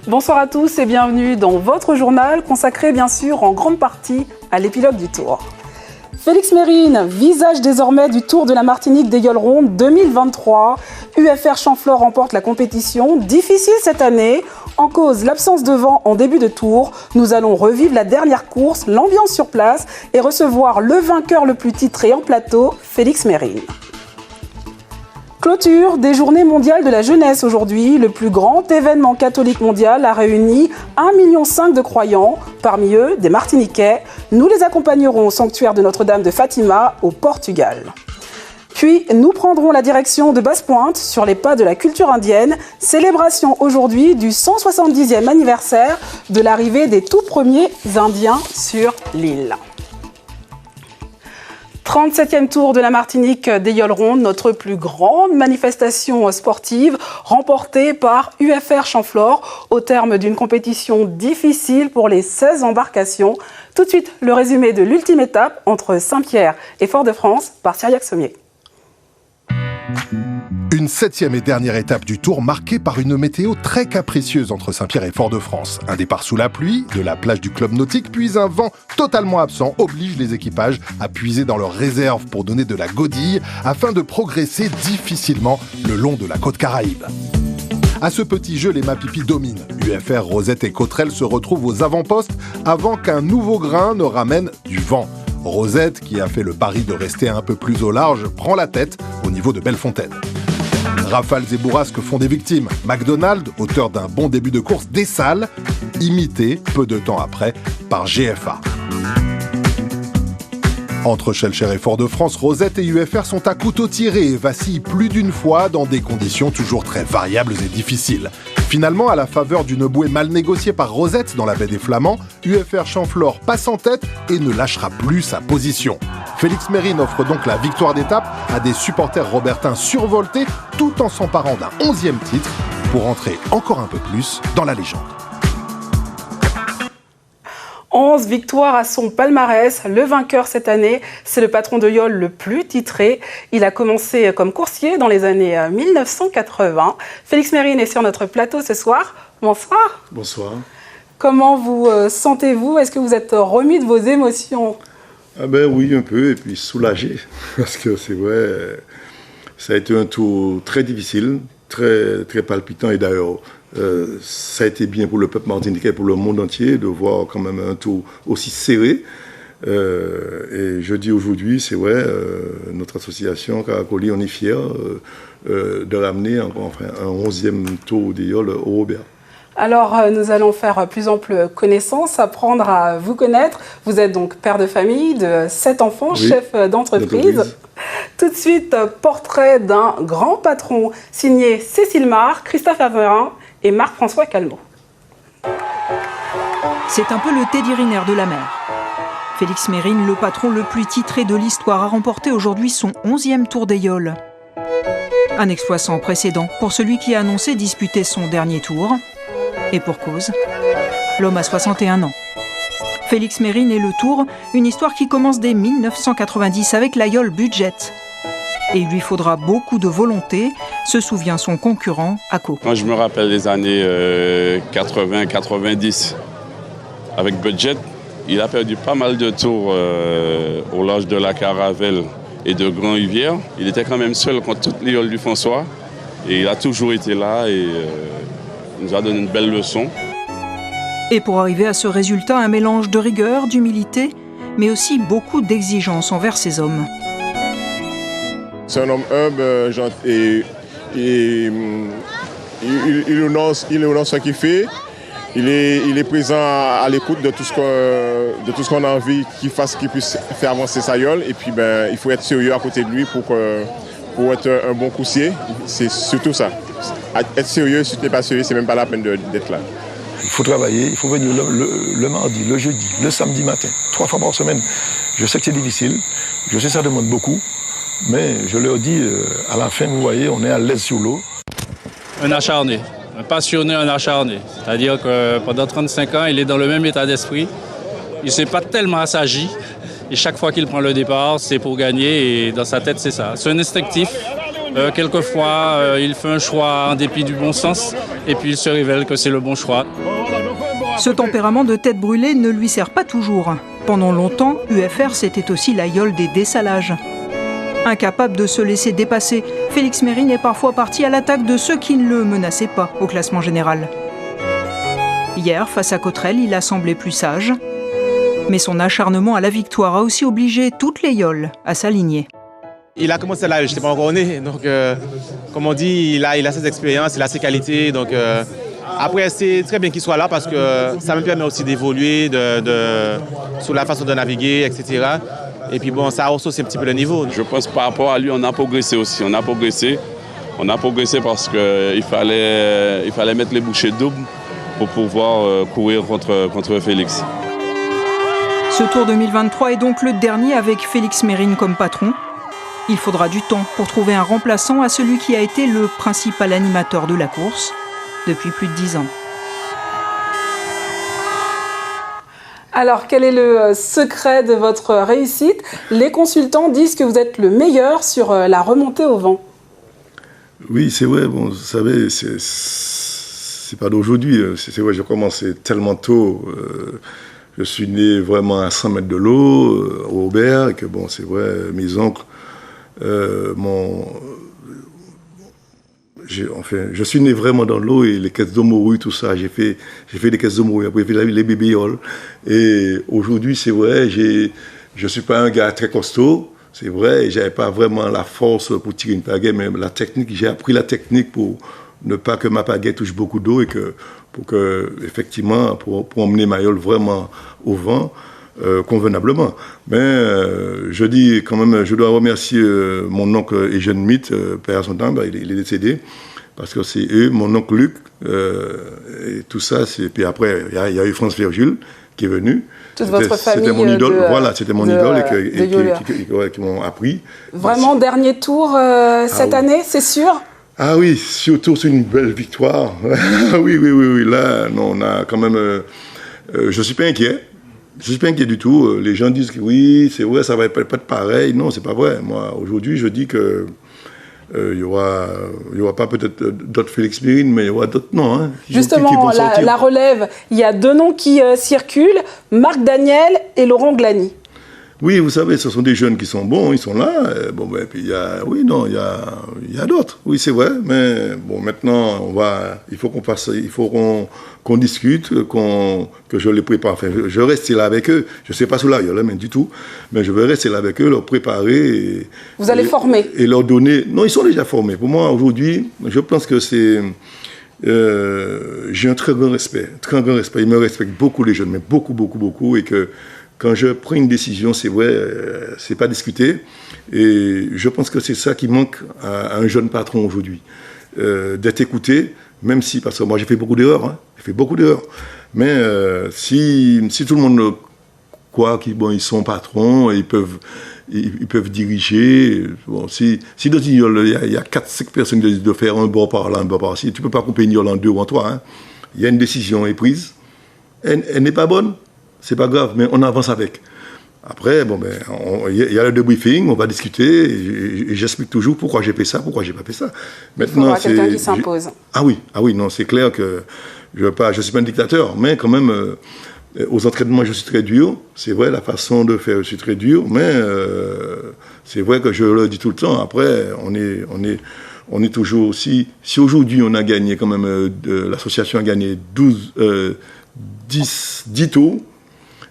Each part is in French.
Bonsoir à tous et bienvenue dans votre journal consacré bien sûr en grande partie à l'épilogue du Tour. Félix Mérine, visage désormais du Tour de la Martinique des Yoles-Rondes 2023. UFR Champflore remporte la compétition. Difficile cette année. En cause, l'absence de vent en début de tour. Nous allons revivre la dernière course, l'ambiance sur place et recevoir le vainqueur le plus titré en plateau, Félix Mérine. Clôture des Journées mondiales de la jeunesse aujourd'hui. Le plus grand événement catholique mondial a réuni 1,5 million de croyants, parmi eux des Martiniquais. Nous les accompagnerons au sanctuaire de Notre-Dame de Fatima au Portugal. Puis nous prendrons la direction de Basse-Pointe sur les pas de la culture indienne. Célébration aujourd'hui du 170e anniversaire de l'arrivée des tout premiers Indiens sur l'île. 37e Tour de la Martinique des Yoles-Rondes, notre plus grande manifestation sportive remportée par UFR Champflore au terme d'une compétition difficile pour les 16 embarcations. Tout de suite, le résumé de l'ultime étape entre Saint-Pierre et Fort-de-France par Cyriaque Sommier. Une 7e et dernière étape du Tour marquée par une météo très capricieuse entre Saint-Pierre et Fort-de-France. Un départ sous la pluie, de la plage du club nautique, puis un vent totalement absent oblige les équipages à puiser dans leurs réserves pour donner de la godille afin de progresser difficilement le long de la côte Caraïbe. À ce petit jeu, les Mapipi dominent. UFR, Rosette et Cotterelle se retrouvent aux avant-postes avant qu'un nouveau grain ne ramène du vent. Rosette, qui a fait le pari de rester un peu plus au large, prend la tête au niveau de Bellefontaine. Rafales et bourrasques font des victimes. McDonald, auteur d'un bon début de course, dessale, imité peu de temps après par GFA. Entre Schellcher et Fort-de-France, Rosette et UFR sont à couteau tiré et vacillent plus d'une fois dans des conditions toujours très variables et difficiles. Finalement, à la faveur d'une bouée mal négociée par Rosette dans la baie des Flamands, UFR Champflore passe en tête et ne lâchera plus sa position. Félix Mérine offre donc la victoire d'étape à des supporters robertins survoltés tout en s'emparant d'un 11e titre pour entrer encore un peu plus dans la légende. 11 victoires à son palmarès. Le vainqueur cette année, c'est le patron de Yoles le plus titré. Il a commencé comme coursier dans les années 1980. Félix Mérine est sur notre plateau ce soir. Bonsoir. Bonsoir. Comment vous sentez-vous? Est-ce que vous êtes remis de vos émotions? Ah ben oui, un peu, et puis soulagé. Parce que c'est vrai, ça a été un tour très difficile, très, très palpitant. Et d'ailleurs, ça a été bien pour le peuple martiniquais, pour le monde entier, de voir quand même un tour aussi serré. Et je dis aujourd'hui, c'est vrai, notre association Caracoli, on est fiers de ramener un 11e tour des Yoles au Robert. Alors, nous allons faire plus ample connaissance, apprendre à vous connaître. Vous êtes donc père de famille de 7 enfants, oui, chef d'entreprise. Tout de suite, portrait d'un grand patron, signé Cécile Marc, Christophe Averin et Marc-François Calmeau. C'est un peu le Teddy Riner de la mer. Félix Mérine, le patron le plus titré de l'histoire, a remporté aujourd'hui son 11e Tour des Yoles. Un exploit sans précédent pour celui qui a annoncé disputer son dernier tour. Et pour cause, l'homme a 61 ans. Félix Mérine et le Tour, une histoire qui commence dès 1990 avec la Yole Budget. Et il lui faudra beaucoup de volonté, se souvient son concurrent, ACO. Quand je me rappelle des années 80-90, avec Budget, il a perdu pas mal de tours au large de la Caravelle et de Grand-Rivière. Il était quand même seul contre toutes les Yoles du François. Et il a toujours été là et nous a donné une belle leçon. Et pour arriver à ce résultat, un mélange de rigueur, d'humilité, mais aussi beaucoup d'exigence envers ses hommes. C'est un homme humble, gentil, et il honore ce qu'il fait. Il est présent à l'écoute de tout ce qu'on a envie qu'il fasse, qu'il puisse faire avancer sa Yole. Et puis il faut être sérieux à côté de lui pour être un bon coursier. C'est surtout ça. Être sérieux, si tu n'es pas sérieux, c'est même pas la peine d'être là. Il faut travailler, il faut venir le mardi, le jeudi, le samedi matin, 3 fois par semaine. Je sais que c'est difficile, je sais que ça demande beaucoup, mais je leur dis, à la fin, vous voyez, on est à l'aise sur l'eau. Un acharné, un passionné, un acharné. C'est-à-dire que pendant 35 ans, il est dans le même état d'esprit. Il ne s'est pas tellement assagi. Et chaque fois qu'il prend le départ, c'est pour gagner. Et dans sa tête, c'est ça. C'est un instinctif. Quelquefois, il fait un choix en dépit du bon sens et puis il se révèle que c'est le bon choix. Ce tempérament de tête brûlée ne lui sert pas toujours. Pendant longtemps, UFR, c'était aussi l'aïeul des dessalages. Incapable de se laisser dépasser, Félix Mérine est parfois parti à l'attaque de ceux qui ne le menaçaient pas au classement général. Hier, face à Cotterêts, il a semblé plus sage. Mais son acharnement à la victoire a aussi obligé toutes les yoles à s'aligner. Il a commencé là, je n'étais pas encore né. Donc, comme on dit, il a ses expériences, il a ses qualités. Donc, après, c'est très bien qu'il soit là parce que ça me permet aussi d'évoluer sur la façon de naviguer, etc. Et puis bon, ça hausse aussi un petit peu le niveau. Je pense par rapport à lui, on a progressé aussi. On a progressé parce qu'il fallait mettre les bouchées doubles pour pouvoir courir contre Félix. Ce Tour 2023 est donc le dernier avec Félix Mérine comme patron. Il faudra du temps pour trouver un remplaçant à celui qui a été le principal animateur de la course depuis plus de 10 ans. Alors, quel est le secret de votre réussite? Les consultants disent que vous êtes le meilleur sur la remontée au vent. Oui, c'est vrai. Bon, vous savez, c'est pas d'aujourd'hui. C'est vrai, j'ai commencé tellement tôt. Je suis né vraiment à 100 mètres de l'eau, au Aubert, et que bon, c'est vrai, mes oncles, je suis né vraiment dans l'eau et les caisses d'eau morue, tout ça. J'ai fait des caisses d'eau morue, après j'ai fait les bébéoles. Et aujourd'hui, c'est vrai, je suis pas un gars très costaud, c'est vrai, et j'avais pas vraiment la force pour tirer une pagaie, mais la technique, j'ai appris la technique pour ne pas que ma pagaie touche beaucoup d'eau et effectivement, pour emmener ma yole vraiment au vent, convenablement. Mais je dis quand même, je dois remercier mon oncle Eugène Mitt, père à son temps, il est décédé, parce que c'est eux, mon oncle Luc, et tout ça. Puis après, il y a eu France Virgule qui est venu. Toute votre famille. C'était mon idole, voilà, c'était mon idole et qui m'ont appris. Vraiment, dernier tour cette année, c'est sûr? Ah oui, surtout c'est une belle victoire. Oui. Là, non, on a quand même. Je suis pas inquiet. Je suis pas inquiet du tout. Les gens disent que oui, c'est vrai, ça va pas être pareil. Non, c'est pas vrai. Moi, aujourd'hui, je dis que il y aura pas peut-être d'autres Félix Mérine, mais il y aura d'autres noms. Hein, justement, la relève. Il y a deux noms qui circulent, Marc Daniel et Laurent Glany. Oui, vous savez, ce sont des jeunes qui sont bons, ils sont là. Bon, ben, puis il y a d'autres. Oui, c'est vrai. Mais bon, maintenant, il faut qu'on discute, que je les prépare. Enfin, je reste là avec eux. Je ne sais pas sous la gueule, mais du tout. Mais je vais rester là avec eux, leur préparer. Vous allez former. Et leur donner. Non, ils sont déjà formés. Pour moi, aujourd'hui, je pense que c'est. J'ai un très grand respect. Ils me respectent beaucoup, les jeunes, mais beaucoup. Et que. Quand je prends une décision, c'est vrai, c'est pas discuté. Et je pense que c'est ça qui manque à un jeune patron aujourd'hui. D'être écouté, même si, parce que moi j'ai fait beaucoup d'erreurs, hein, Mais si tout le monde croit qu'ils sont patrons, ils peuvent diriger. Bon, si dans une yole, il y a 4-5 personnes qui disent de faire un bord par là, un bord par ci, tu peux pas couper une yole en 2 ou en 3. Hein. Il y a une décision est prise, elle n'est pas bonne. C'est pas grave, mais on avance avec. Après, bon, il y a le debriefing, on va discuter, et j'explique toujours pourquoi j'ai fait ça, pourquoi j'ai pas fait ça. Maintenant, il faudra quelqu'un qui s'impose. Ah oui, non, c'est clair que je suis pas un dictateur, mais quand même, aux entraînements, je suis très dur. C'est vrai, la façon de faire, je suis très dur, mais c'est vrai que je le dis tout le temps. Après, on est toujours aussi. Si aujourd'hui on a gagné quand même, l'association a gagné 10 tours.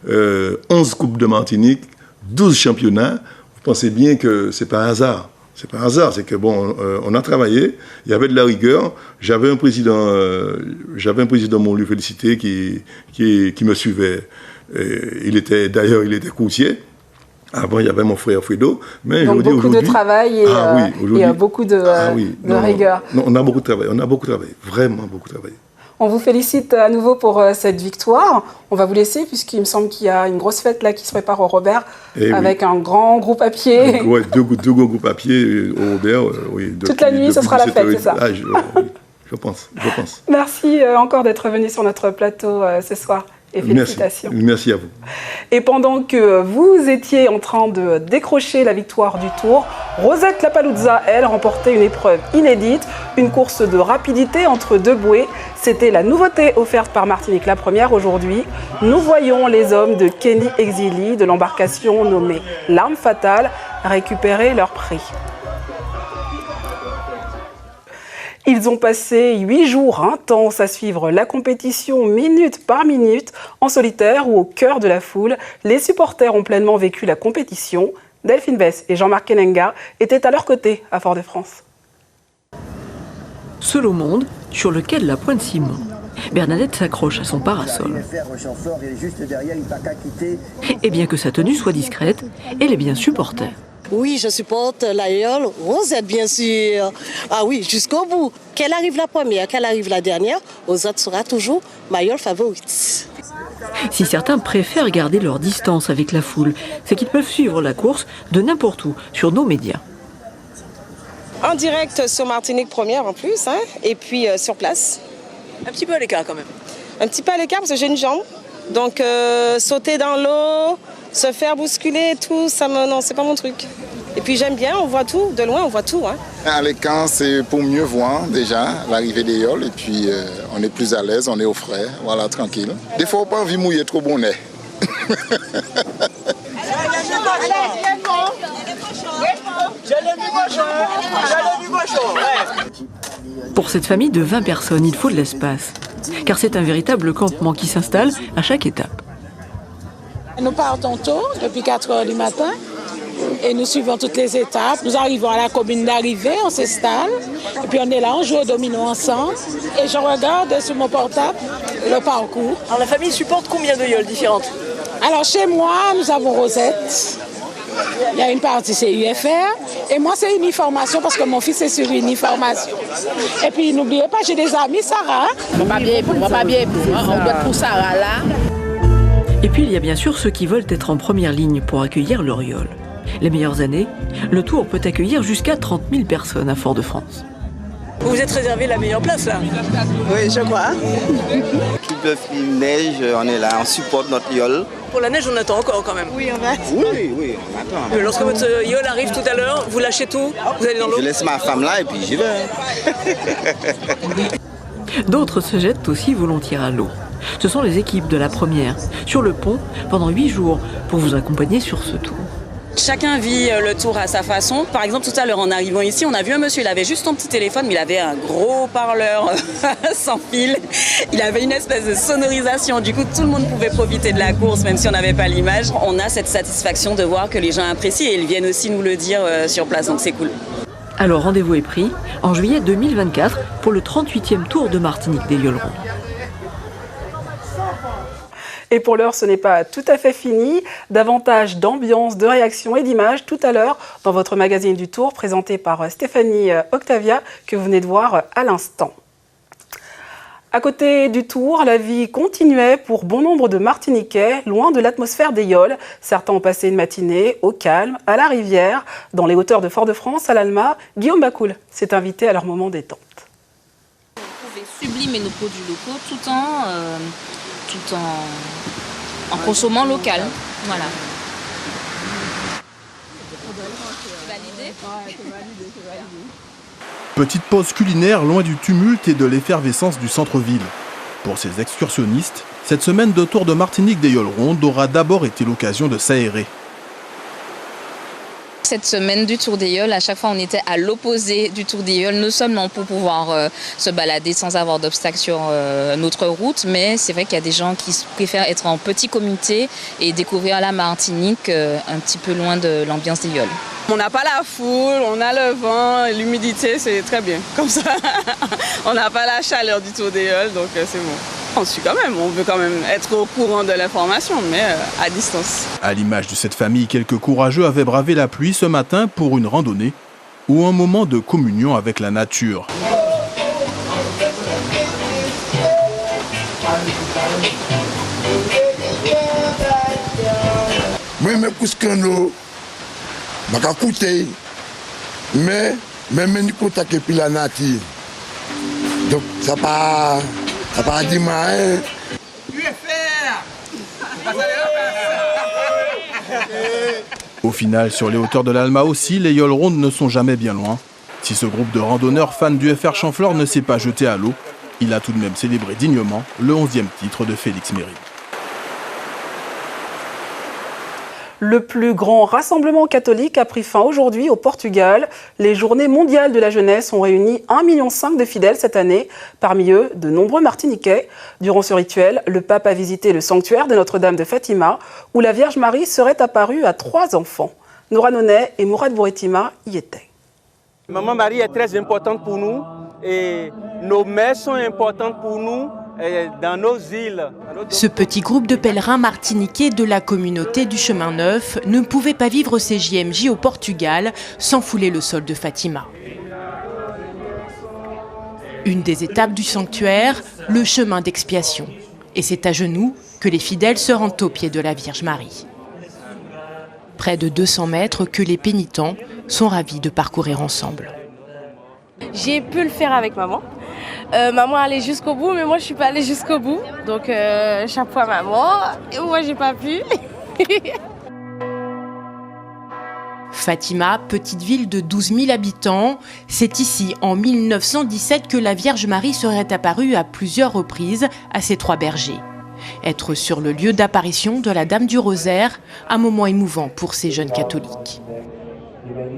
11 Coupes de Martinique, 12 championnats. Vous pensez bien que c'est pas un hasard. C'est pas un hasard, c'est que bon, on a travaillé, il y avait de la rigueur. J'avais un président, mon lui félicité, qui me suivait. Il était courtier. Avant, il y avait mon frère Fredo. Mais donc beaucoup de travail et beaucoup de rigueur. Non, on a beaucoup travaillé, vraiment beaucoup travaillé. On vous félicite à nouveau pour cette victoire. On va vous laisser puisqu'il me semble qu'il y a une grosse fête là qui se prépare au Robert avec un grand groupe à pied. Oui, deux gros groupes à pied au Robert. Toute la nuit, ce sera la fête, c'est ça? Je pense. Merci encore d'être venu sur notre plateau ce soir. Et félicitations. Merci à vous. Et pendant que vous étiez en train de décrocher la victoire du Tour, Rosette Lapaluzza, elle, remportait une épreuve inédite, une course de rapidité entre deux bouées. C'était la nouveauté offerte par Martinique la Première aujourd'hui. Nous voyons les hommes de Kenny Exili, de l'embarcation nommée L'Arme Fatale, récupérer leur prix. Ils ont passé 8 jours intenses à suivre la compétition minute par minute, en solitaire ou au cœur de la foule. Les supporters ont pleinement vécu la compétition. Delphine Bess et Jean-Marc Kenenga étaient à leur côté à Fort-de-France. Seul au monde, sur le quai de la Pointe-Simon, Bernadette s'accroche à son parasol. Et bien que sa tenue soit discrète, elle est bien supporter. Oui, je supporte l'Aïeul Rosette, bien sûr. Ah oui, jusqu'au bout. Qu'elle arrive la première, qu'elle arrive la dernière, Rosette sera toujours ma Aïeul favorite. Si certains préfèrent garder leur distance avec la foule, c'est qu'ils peuvent suivre la course de n'importe où sur nos médias. En direct sur Martinique Première en plus, hein, et puis sur place. Un petit peu à l'écart quand même. Un petit peu à l'écart parce que j'ai une jambe. Donc sauter dans l'eau, se faire bousculer et tout, non, c'est pas mon truc. Et puis j'aime bien, on voit tout, de loin on voit tout. Hein. À l'écart, c'est pour mieux voir déjà l'arrivée des yoles et puis on est plus à l'aise, on est au frais, voilà, tranquille. Des fois, on n'a pas envie de mouiller trop bonnet. Pour cette famille de 20 personnes, il faut de l'espace, car c'est un véritable campement qui s'installe à chaque étape. Nous partons tôt, depuis 4 heures du matin, et nous suivons toutes les étapes. Nous arrivons à la commune d'arrivée, on s'installe, et puis on est là, on joue au domino ensemble, et je regarde sur mon portable le parcours. Alors la famille supporte combien de yoles différentes? Alors chez moi, nous avons Rosette. Il y a une partie, c'est UFR, et moi, c'est uniformation, parce que mon fils est sur uniformation. Et puis, n'oubliez pas, j'ai des amis, Sarah. On va pas bien on doit pour Sarah là. Et puis, il y a bien sûr ceux qui veulent être en première ligne pour accueillir leur yole. Les meilleures années, le Tour peut accueillir jusqu'à 30 000 personnes à Fort-de-France. Vous vous êtes réservé la meilleure place là? Oui, je crois. Qu'il pleuve, qu'il neige, on est là, on supporte notre yole. Pour la neige, on attend encore quand même. Oui, on attend. Oui, on attend. Lorsque votre yole arrive tout à l'heure, vous lâchez tout, vous allez dans l'eau? Je laisse ma femme là et puis j'y vais. D'autres se jettent aussi volontiers à l'eau. Ce sont les équipes de la Première, sur le pont, pendant 8 jours, pour vous accompagner sur ce tour. Chacun vit le tour à sa façon. Par exemple, tout à l'heure, en arrivant ici, on a vu un monsieur, il avait juste son petit téléphone, mais il avait un gros parleur sans fil. Il avait une espèce de sonorisation. Du coup, tout le monde pouvait profiter de la course, même si on n'avait pas l'image. On a cette satisfaction de voir que les gens apprécient et ils viennent aussi nous le dire sur place, donc c'est cool. Alors, rendez-vous est pris en juillet 2024 pour le 38e Tour de Martinique des Yoles Rondes. Et pour l'heure, ce n'est pas tout à fait fini. Davantage d'ambiance, de réaction et d'images tout à l'heure dans votre magazine du Tour présenté par Stéphanie Octavia que vous venez de voir à l'instant. À côté du Tour, la vie continuait pour bon nombre de Martiniquais, loin de l'atmosphère des yoles. Certains ont passé une matinée au calme, à la rivière, dans les hauteurs de Fort-de-France, à l'Alma. Guillaume Bacoul s'est invité à leur moment détente. Vous pouvez sublimer nos produits locaux tout en consommant local. Voilà. Petite pause culinaire loin du tumulte et de l'effervescence du centre-ville. Pour ces excursionnistes, cette semaine de Tour de Martinique des Yoles Rondes aura d'abord été l'occasion de s'aérer. Cette semaine du Tour des Yoles, à chaque fois on était à l'opposé du Tour des Yoles, non seulement pour pouvoir se balader sans avoir d'obstacles sur notre route, mais c'est vrai qu'il y a des gens qui préfèrent être en petit comité et découvrir la Martinique un petit peu loin de l'ambiance des Yoles. On n'a pas la foule, on a le vent, l'humidité, c'est très bien, comme ça. On n'a pas la chaleur du Tour des Yoles, donc c'est bon. On suit quand même, on veut quand même être au courant de l'information, mais à distance. À l'image de cette famille, quelques courageux avaient bravé la pluie ce matin pour une randonnée ou un moment de communion avec la nature. Moi, je me couche quand l'eau, je vais écouter, mais je contacte puis la nature. Donc, ça pas dit mal. UFR, Au final, sur les hauteurs de l'Alma aussi, les yoles rondes ne sont jamais bien loin. Si ce groupe de randonneurs fans du FR Champfleur ne s'est pas jeté à l'eau, il a tout de même célébré dignement le 11e titre de Félix Mérine. Le plus grand rassemblement catholique a pris fin aujourd'hui au Portugal. Les Journées mondiales de la jeunesse ont réuni 1,5 million de fidèles cette année, parmi eux de nombreux Martiniquais. Durant ce rituel, le pape a visité le sanctuaire de Notre-Dame de Fatima, où la Vierge Marie serait apparue à 3 enfants. Nora Nonet et Mourad Bouretima y étaient. Maman Marie est très importante pour nous et nos mères sont importantes pour nous. Dans nos îles. Ce petit groupe de pèlerins martiniquais de la communauté du Chemin Neuf ne pouvait pas vivre ses JMJ au Portugal sans fouler le sol de Fatima. Une des étapes du sanctuaire, le chemin d'expiation. Et c'est à genoux que les fidèles se rendent au pied de la Vierge Marie. Près de 200 mètres que les pénitents sont ravis de parcourir ensemble. J'ai pu le faire avec maman. Maman allait jusqu'au bout, mais moi je suis pas allée jusqu'au bout. Donc chapeau à maman, et moi j'ai pas pu. Fatima, petite ville de 12 000 habitants, c'est ici en 1917 que la Vierge Marie serait apparue à plusieurs reprises à ses 3 bergers. Être sur le lieu d'apparition de la Dame du Rosaire, un moment émouvant pour ces jeunes catholiques.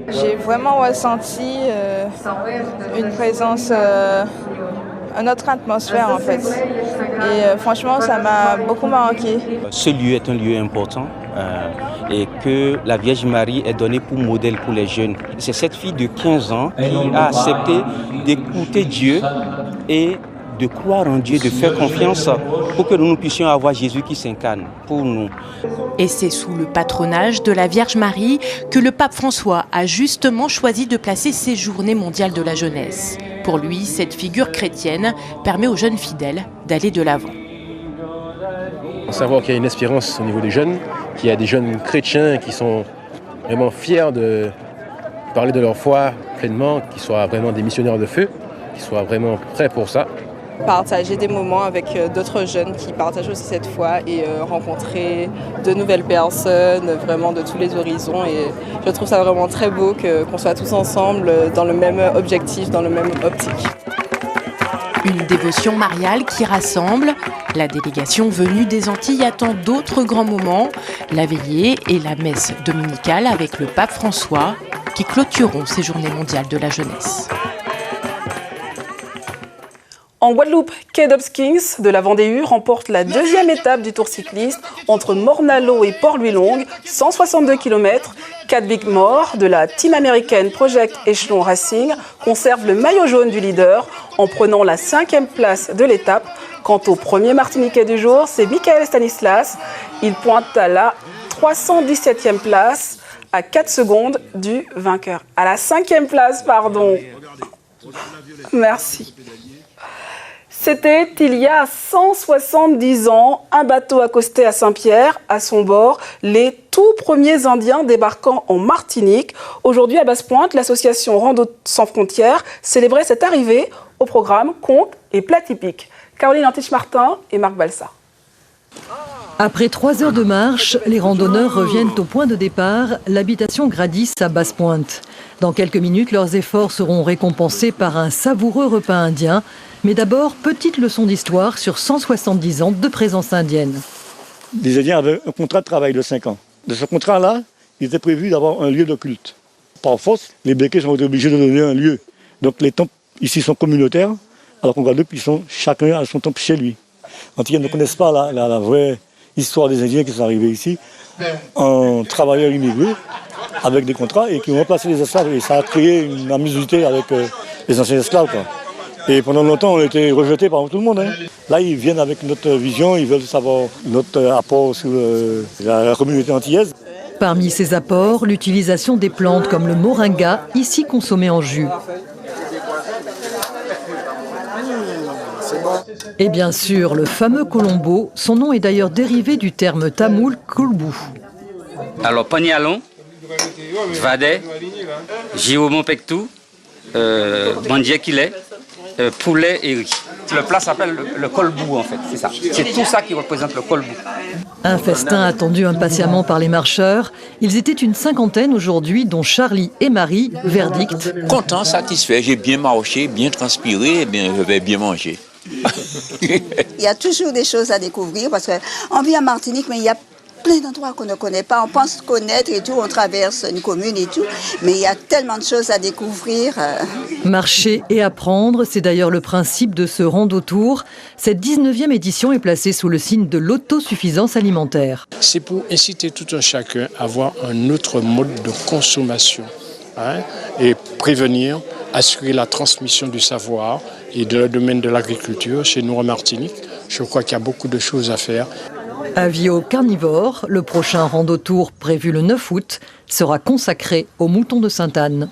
J'ai vraiment ressenti une présence, une autre atmosphère en fait. Et franchement, ça m'a beaucoup marqué. Ce lieu est un lieu important et que la Vierge Marie est donnée pour modèle pour les jeunes. C'est cette fille de 15 ans qui a accepté d'écouter Dieu et de croire en Dieu, de faire confiance pour que nous puissions avoir Jésus qui s'incarne pour nous. Et c'est sous le patronage de la Vierge Marie que le pape François a justement choisi de placer ces Journées mondiales de la jeunesse. Pour lui, cette figure chrétienne permet aux jeunes fidèles d'aller de l'avant. Savoir qu'il y a une espérance au niveau des jeunes, qu'il y a des jeunes chrétiens qui sont vraiment fiers de parler de leur foi pleinement, qui soient vraiment des missionnaires de feu, qui soient vraiment prêts pour ça. Partager des moments avec d'autres jeunes qui partagent aussi cette foi et rencontrer de nouvelles personnes vraiment de tous les horizons. Et je trouve ça vraiment très beau qu'on soit tous ensemble dans le même objectif, dans le même optique. Une dévotion mariale qui rassemble. La délégation venue des Antilles attend d'autres grands moments, la veillée et la messe dominicale avec le pape François qui clôtureront ces Journées mondiales de la jeunesse. En Guadeloupe, K-Dubs Kings de la Vendée remporte la 2e étape du Tour cycliste entre Morne-à-l'Eau et Port-Louis-Longue, 162 km. Cadwick Moore de la team américaine Project Echelon Racing conserve le maillot jaune du leader en prenant la 5e place de l'étape. Quant au premier Martiniquais du jour, c'est Michael Stanislas. Il pointe à la 317e place à 4 secondes du vainqueur. À la 5e place, pardon. Merci. C'était il y a 170 ans, un bateau accosté à Saint-Pierre, à son bord, les tout premiers Indiens débarquant en Martinique. Aujourd'hui, à Basse-Pointe, l'association Rando Sans Frontières célébrait cette arrivée au programme Contes et plats typiques. Caroline Antich-Martin et Marc Balsa. Après 3 heures de marche, les randonneurs reviennent au point de départ, l'habitation Gradis à Basse-Pointe. Dans quelques minutes, leurs efforts seront récompensés par un savoureux repas indien. Mais d'abord, petite leçon d'histoire sur 170 ans de présence indienne. Les Indiens avaient un contrat de travail de 5 ans. De ce contrat-là, il était prévu d'avoir un lieu de culte. Par force, les Békés sont obligés de donner un lieu. Donc les temples ici sont communautaires, alors qu'en Guadeloupe, chacun a son temple chez lui. Les Antillais ne connaissent pas la vraie histoire des Indiens qui sont arrivés ici en travailleurs immigrés avec des contrats et qui ont remplacé les esclaves. Et ça a créé une amusité avec les anciens esclaves, quoi. Et pendant longtemps, on a été rejetés par tout le monde. Là, ils viennent avec notre vision, ils veulent savoir notre apport sur la communauté antillaise. Parmi ces apports, l'utilisation des plantes comme le moringa, ici consommé en jus. Et bien sûr, le fameux colombo, son nom est d'ailleurs dérivé du terme tamoul kulbu. Alors, panialon, vadé, jiomon pectou, bandie poulet et riz. Le plat s'appelle le kolbou en fait, c'est ça. C'est tout ça qui représente le kolbou. Un festin attendu impatiemment par les marcheurs. Ils étaient une cinquantaine aujourd'hui, dont Charlie et Marie. Verdict. Content, satisfait, j'ai bien marché, bien transpiré, et bien, je vais bien manger. Il y a toujours des choses à découvrir parce qu'on vit en Martinique, mais il y a plein d'endroits qu'on ne connaît pas. On pense connaître et tout, on traverse une commune et tout, mais il y a tellement de choses à découvrir. Marcher et apprendre, c'est d'ailleurs le principe de ce rando-tour. Cette 19e édition est placée sous le signe de l'autosuffisance alimentaire. C'est pour inciter tout un chacun à avoir un autre mode de consommation et prévenir, assurer la transmission du savoir et dans le domaine de l'agriculture chez nous en Martinique. Je crois qu'il y a beaucoup de choses à faire. Avis aux carnivores, le prochain rando-tour prévu le 9 août sera consacré aux moutons de Sainte-Anne.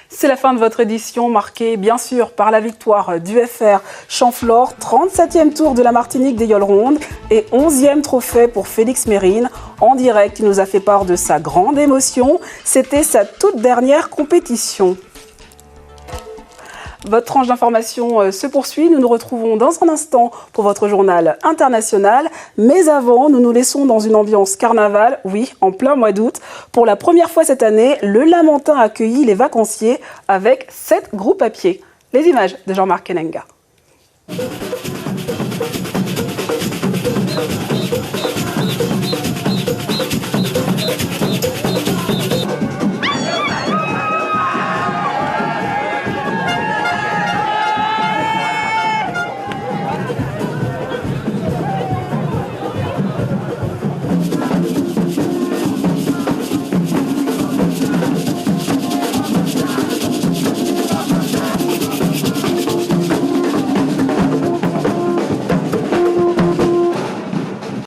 C'est la fin de votre édition, marquée bien sûr par la victoire du FR Champflore, 37e tour de la Martinique des Yoles Rondes et 11e trophée pour Félix Mérine. En direct, il nous a fait part de sa grande émotion. C'était sa toute dernière compétition. Votre tranche d'information se poursuit. Nous nous retrouvons dans un instant pour votre journal international. Mais avant, nous nous laissons dans une ambiance carnaval, oui, en plein mois d'août. Pour la première fois cette année, le Lamentin a accueilli les vacanciers avec 7 groupes à pied. Les images de Jean-Marc Kenenga.